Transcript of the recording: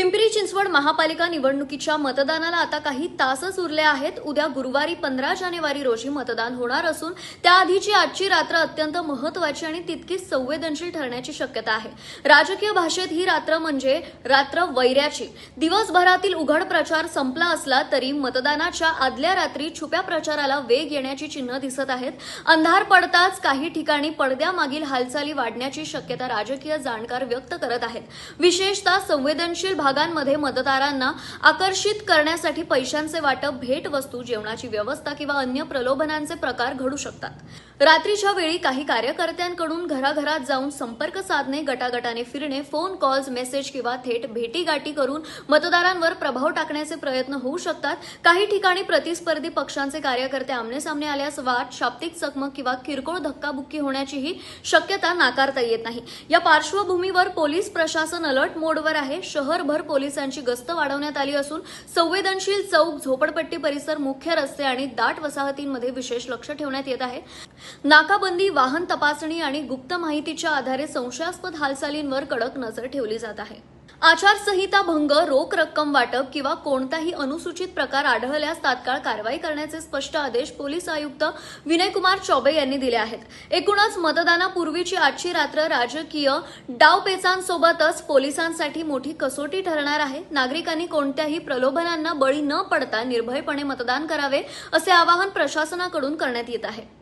पिंपरी चिंचवड महापालिका निवडणुकीच्या मतदानाला आता काही तासच उरले आहेत। उद्या गुरुवारी 15 जानेवारी रोजी मतदान होणार असून त्याआधीची आजची रात्र अत्यंत महत्त्वाची आणि तितकीच संवेदनशील ठरण्याची शक्यता आहे। राजकीय भाषेत ही रात्र म्हणजे रात्र वैऱ्याची। दिवसभरातील उघड प्रचार संपला असला तरी मतदानाच्या आदल्या रात्री छुप्या प्रचाराला वेग येण्याची चिन्ह दिसत आहेत। अंधार पडताच काही ठिकाणी पडद्यामागील हालचाली वाढण्याची शक्यता राजकीय जाणकार व्यक्त करत आहेत। विशेषतः संवेदनशील भागांमध्ये मतदारांना आकर्षित करण्यासाठी पैशांचे वाटप, भेटवस्तू, जेवणाची व्यवस्था किंवा अन्य प्रलोभनांचे प्रकार घडू शकतात। रात्रीच्या वेळी काही कार्यकर्त्यांकडून घराघरात जाऊन संपर्क साधणे, गटागटाने फिरणे, फोन कॉल्स, मेसेज किंवा थेट भेटीगाठी करून मतदारांवर प्रभाव टाकण्याचे प्रयत्न होऊ शकतात। काही ठिकाणी प्रतिस्पर्धी पक्षांचे कार्यकर्ते आमनेसामने आल्यास वाद, शाब्दिक चकमक किंवा किरकोळ धक्काबुक्की होण्याचीही शक्यता नाकारता येत नाही। या पार्श्वभूमीवर पोलीस प्रशासन अलर्ट मोडवर आहे। शहरभर पोलिसांची गस्त वाढवण्यात आली असून संवेदनशील चौक, झोपडपट्टी परिसर, मुख्य रस्ते आणि दाट वसाहतींमध्ये विशेष लक्ष ठेवण्यात येत आहे। नाकाबंदी, वाहन तपासणी आणि गुप्त माहितीच्या आधारे संशयास्पद हालचालींवर कडक नजर ठेवली जात आहे। आचारसंहिता भंग, रोख रक्कम वाटप किंवा कोणताही अनुसूचित प्रकार आढळल्यास तात्काळ कारवाई करण्याचे स्पष्ट आदेश पोलीस आयुक्त विनयकुमार चौबे यांनी दिले आहेत। एकूणच मतदानापूर्वीची आजची रात्र राजकीय डावपेचांसोबतच पोलिसांसाठी मोठी कसोटी ठरणार आहे। नागरिकांनी कोणत्याही प्रलोभनांना बळी न पडता निर्भयपणे मतदान करावे असे आवाहन प्रशासनाकडून करण्यात येत आहे।